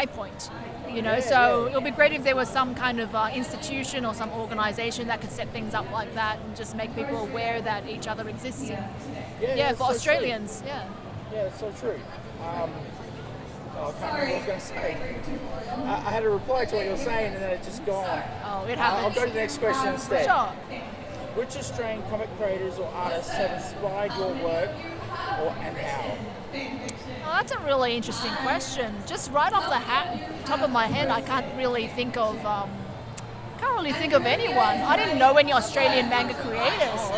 point? You know, so it would be great if there was some kind of institution or some organization that could set things up like that and just make people aware that each other exists. For so Australians, true. Yeah, it's so true. I can't remember what I was going to say. I had a reply to what you were saying and then it just gone. Oh, it happens. I'll go to the next question instead. Sure. Which Australian comic creators or artists have inspired your work, and how? Oh, that's a really interesting question. Just right off the top of my head, I can't really think of anyone. I didn't know any Australian manga creators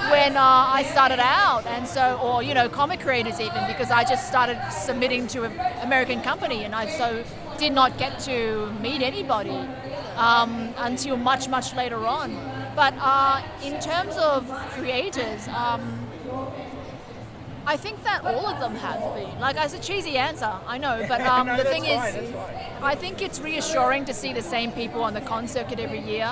when I started out, and so, or comic creators even, because I just started submitting to an American company, and I so did not get to meet anybody until much later on. But in terms of creators, I think that all of them have been. Like, it's a cheesy answer, I know, but no, the thing is, fine. I think it's reassuring to see the same people on the con circuit every year.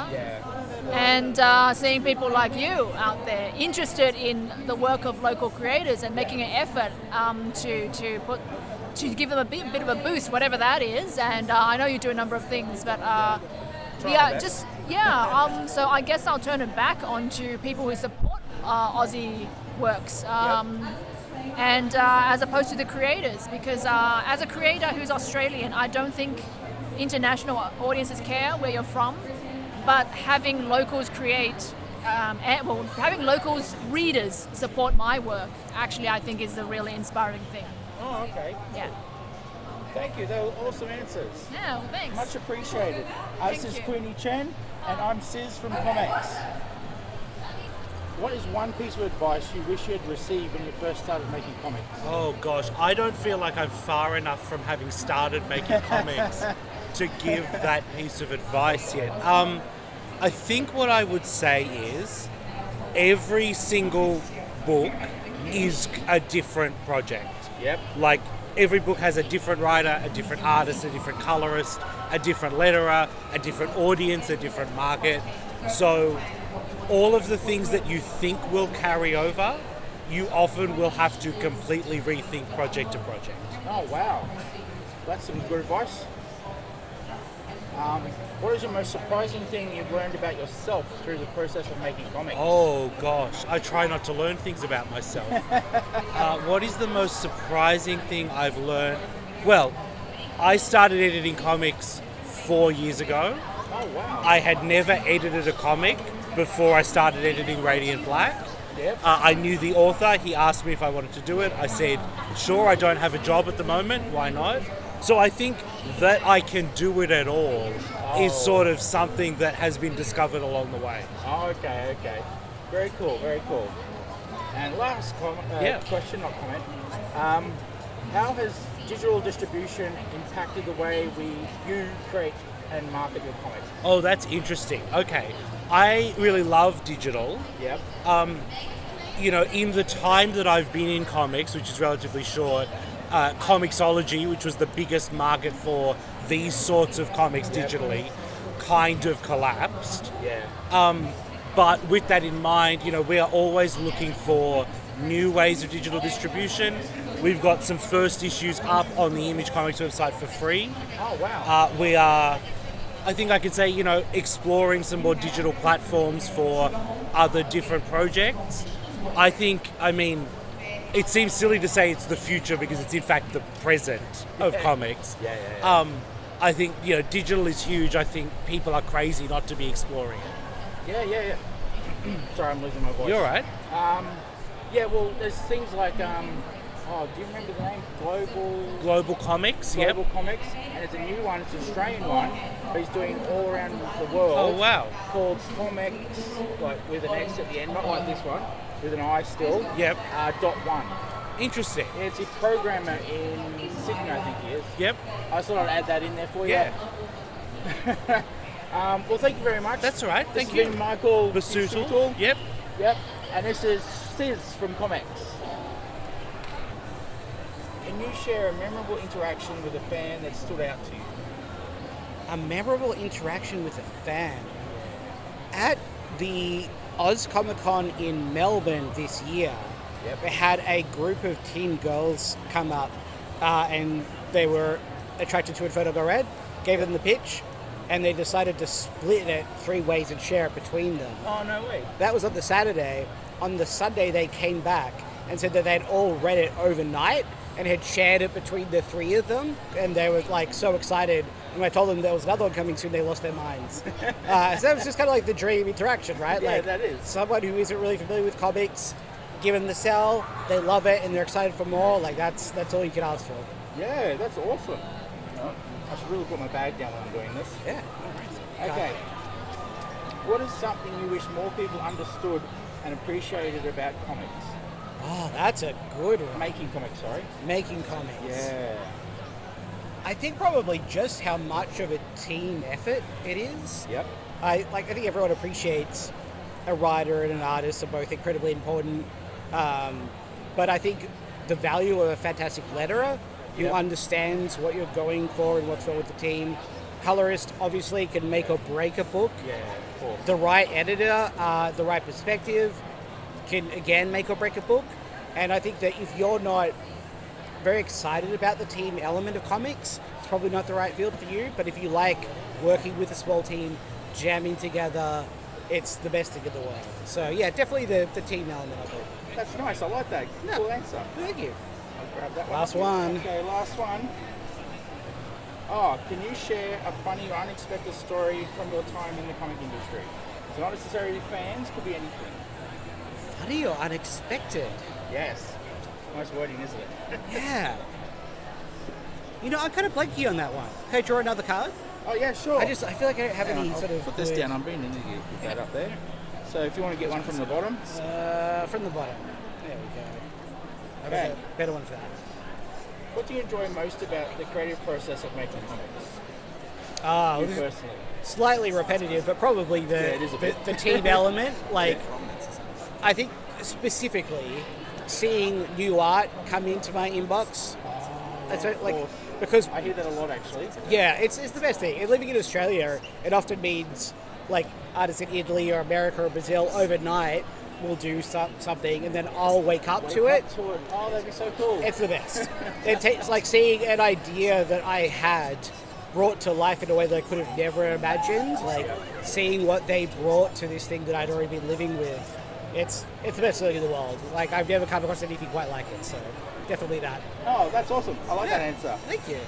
And seeing people like you out there interested in the work of local creators and making an effort to give them a bit of a boost, whatever that is. And I know you do a number of things, but so I guess I'll turn it back onto people who support Aussie works. And as opposed to the creators, because as a creator who's Australian, I don't think international audiences care where you're from, but having locals having locals readers support my work, actually I think is the really inspiring thing. Oh, okay. Yeah. Thank you, they were awesome answers. Yeah, well, thanks. Much appreciated. This is you. Queenie Chan, and I'm Sis from ComX. What is one piece of advice you wish you had received when you first started making comics? Oh gosh, I don't feel like I'm far enough from having started making comics to give that piece of advice yet. I think what I would say is every single book is a different project. Yep. Like every book has a different writer, a different artist, a different colorist, a different letterer, a different audience, a different market. So all of the things that you think will carry over, you often will have to completely rethink project to project. Oh, wow. That's some good advice. What is your most surprising thing you've learned about yourself through the process of making comics? Oh gosh, I try not to learn things about myself. What is the most surprising thing I've learned? Well, I started editing comics 4 years ago. Oh, wow. I had never edited a comic before I started editing Radiant Black. Yep. I knew the author. He asked me if I wanted to do it. I said, sure, I don't have a job at the moment. Why not? So I think that I can do it at all is sort of something that has been discovered along the way. Oh, okay. Very cool. And last question, not comment. How has digital distribution impacted the way you create and market your comics? Oh, that's interesting. Okay. I really love digital. Yep. In the time that I've been in comics, which is relatively short, Comixology, which was the biggest market for these sorts of comics digitally, kind of collapsed. Yeah. But with that in mind, we are always looking for new ways of digital distribution. We've got some first issues up on the Image Comics website for free. Oh, wow. We are, I think I could say, exploring some more digital platforms for other different projects. It seems silly to say it's the future because it's in fact the present of comics. Yeah. I think, digital is huge. I think people are crazy not to be exploring it. Yeah. Sorry, I'm losing my voice. You're all right. Well, there's things like, do you remember the name? Global Comics, Global Comics, and it's a new one, it's an Australian one, but he's doing all around the world. Oh, wow. Called ComX, like with an X at the end, not like this one, with an I still. Yep. .1. Interesting. Yeah, it's a programmer in Sydney, I think he is. Yep. I thought I'd add that in there for you. Yeah. Well, thank you very much. That's all right. This Thank you. has been Michael Busuttil. Yep. And this is Sis from ComX. Can you share a memorable interaction with a fan that stood out to you? A memorable interaction with a fan? At the Oz Comic Con in Melbourne this year, we had a group of teen girls come up and they were attracted to a photo go red, gave them the pitch, and they decided to split it 3 ways and share it between them. Oh, no way. That was on the Saturday. On the Sunday, they came back and said that they'd all read it overnight and had shared it between the 3 of them, and they were like so excited. And when I told them there was another one coming soon, they lost their minds. So that was just kind of like the dream interaction, right? Yeah, like that is. Someone who isn't really familiar with comics, give them the sell, they love it, and they're excited for more. Like that's all you can ask for. Yeah, that's awesome. I should really put my bag down when I'm doing this. Yeah. Okay. What is something you wish more people understood and appreciated about comics? Oh, that's a good one. Making comics, sorry. Making comics. Yeah. I think probably just how much of a team effort it is. Yep. I think everyone appreciates a writer and an artist are both incredibly important. But I think the value of a fantastic letterer who understands what you're going for and what's wrong with the team. Colorist obviously can make or break a book. Yeah, of course. The right editor, the right perspective can again make or break a book. And I think that if you're not very excited about the team element of comics, it's probably not the right field for you. But if you like working with a small team, jamming together, it's the best thing in the world. So yeah, definitely the team element of it. That's nice. I like that. Yeah. Cool answer. Thank you. I'll grab that Last one. one. Okay, last one. Oh, can you share a funny or unexpected story from your time in the comic industry? It's not necessarily fans, could be anything. Funny or unexpected? Yes. Nice wording, isn't it? Yeah. I'm kind of blanky on that one. Can I draw another card? Oh yeah, sure. I feel like I don't have any sort of put this good- down. I'm being into you. Put that up there. So if you want to get one from the bottom. From the bottom. There we go. Okay. Better one for that. What do you enjoy most about the creative process of making comics? You You personally. Slightly repetitive, but probably it is a bit. the team element. Like, I think specifically seeing new art come into my inbox. That's what, like, because I hear that a lot actually. yeah, it's the best thing. And living in Australia, it often means like artists in Italy or America or Brazil overnight will do something, and then I'll wake up to it. Oh, that'd be so cool. It's the best. It's like seeing an idea that I had brought to life in a way that I could have never imagined. Like seeing what they brought to this thing that I'd already been living with. It's the best feeling in the world. Like I've never come across anything quite like it. So definitely that. Oh, that's awesome. I like that answer. Thank you.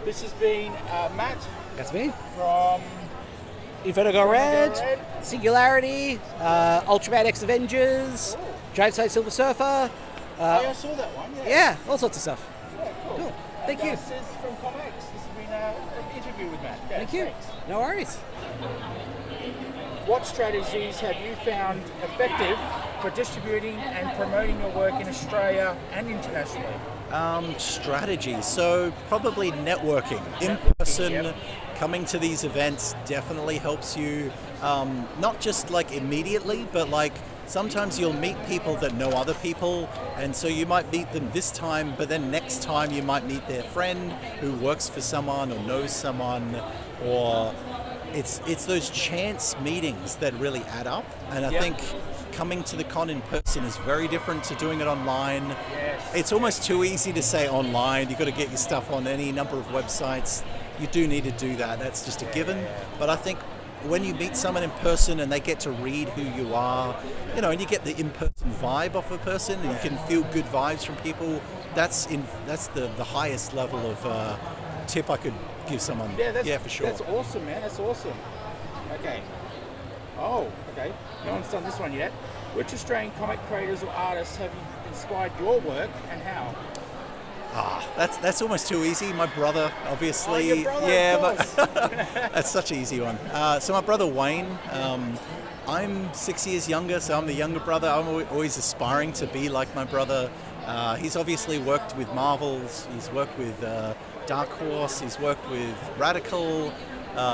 This has been Matt. That's me. From Inferno Red, Singularity, Ultraman X Avengers, Giant Size Silver Surfer. I saw that one. Yeah, all sorts of stuff. Yeah, cool. Thank you. This is from ComX. This has been an interview with Matt. Yeah, Thank you. thanks. No worries. What strategies have you found effective for distributing and promoting your work in Australia and internationally? Strategies. So probably networking. In person, coming to these events definitely helps you, not just like immediately, but like sometimes you'll meet people that know other people, and so you might meet them this time, but then next time you might meet their friend who works for someone or knows someone, or it's those chance meetings that really add up. And I think coming to the con in person is very different to doing it online. Yes. It's almost too easy to say online. You've got to get your stuff on any number of websites. You do need to do that. That's just a given. But I think when you meet someone in person and they get to read who you are, you know, and you get the in-person vibe off a person, and you can feel good vibes from people, that's the highest level of tip I could give someone. Yeah, for sure. That's awesome, man. That's awesome. Okay. Oh, okay. No one's done this one yet. Which Australian comic creators or artists have you inspired your work, and how? That's almost too easy. My brother, obviously. Oh, your brother, but that's such an easy one. So my brother Wayne, I'm 6 years younger, so I'm the younger brother. I'm always aspiring to be like my brother. He's obviously worked with Marvels. He's worked with Dark Horse. He's worked with Radical.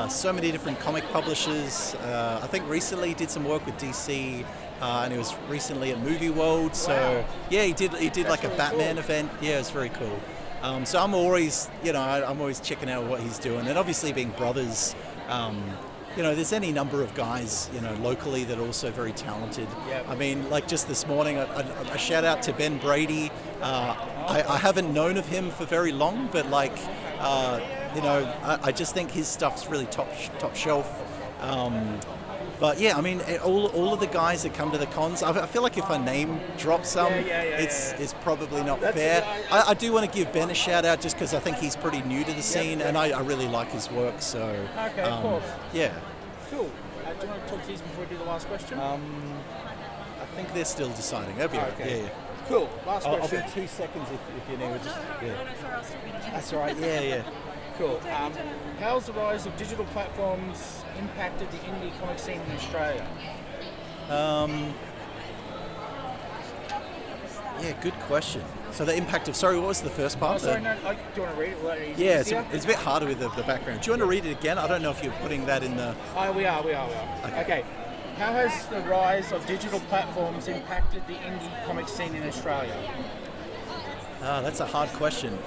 So many different comic publishers. I think recently he did some work with DC. And he was recently at Movie World, so yeah, he did like a Batman event. Yeah, it was very cool. So I'm always, I'm always checking out what he's doing, and obviously being brothers, there's any number of guys, locally that are also very talented. Yep. I mean, like just this morning, a shout out to Ben Brady. I haven't known of him for very long, but like, I just think his stuff's really top shelf. But yeah, I mean, all of the guys that come to the cons, I feel like if I name drop some, it's probably not fair. I do want to give Ben a shout out just because I think he's pretty new to the scene, and I really like his work. So okay, of course. Yeah. Cool. Do you want to talk to these before we do the last question? I think they're still deciding. That'd be okay. Yeah. Cool. Last question. I'll be 2 seconds if you need. That's all right. Yeah. Cool. How's the rise of digital platforms impacted the indie comic scene in Australia? Yeah, good question. So the impact of, sorry, what was the first part? Do you want to read it? Yeah, it's a bit harder with the background. Do you want to read it again? I don't know if you're putting that in the... Oh, we are. Okay. How has the rise of digital platforms impacted the indie comic scene in Australia? That's a hard question.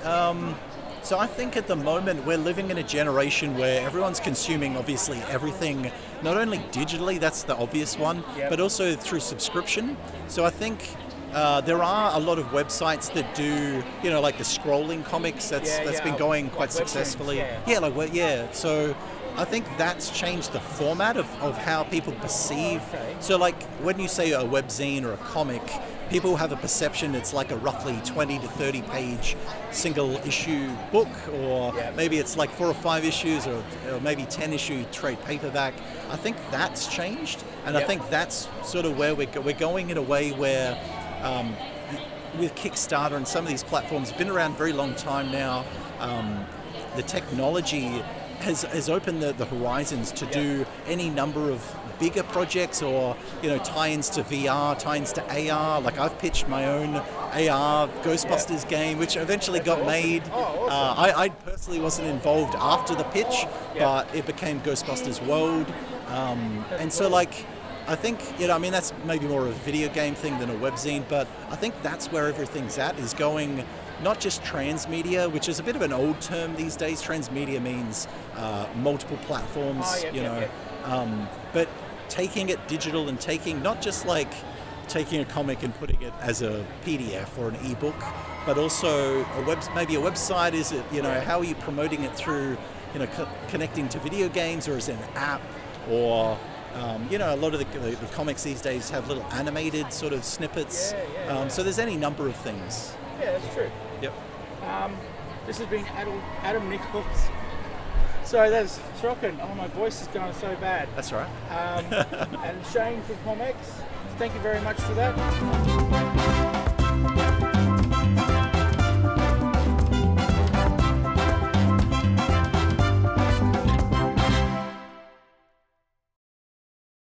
So I think at the moment we're living in a generation where everyone's consuming obviously everything, not only digitally, that's the obvious one, but also through subscription. So I think there are a lot of websites that do, like the scrolling comics that's been going quite successfully. So I think that's changed the format of how people perceive. So like when you say a webzine or a comic, people have a perception it's like a roughly 20 to 30 page single issue book, or maybe it's like 4 or 5 issues, or maybe 10 issue trade paperback. I think that's changed, and I think that's sort of where we're going in a way where with Kickstarter and some of these platforms have been around a very long time now. The technology has opened the horizons to do any number of bigger projects, or tie-ins to VR, tie-ins to AR. Like I've pitched my own AR Ghostbusters game, which eventually got made. I personally wasn't involved after the pitch, but it became Ghostbusters World. And so I think, that's maybe more of a video game thing than a webzine, but I think that's where everything's at, is going not just transmedia, which is a bit of an old term these days. Transmedia means multiple platforms, but taking it digital and taking not just taking a comic and putting it as a PDF or an ebook, but also maybe a website. Is it, how are you promoting it through, connecting to video games, or is it an app, or a lot of the comics these days have little animated sort of snippets. So there's any number of things. Yeah, that's true. Yep. This has been Adam Nichols. Sorry, that's shocking. Oh, my voice is going so bad. That's all right. And Shane from ComX. Thank you very much for that.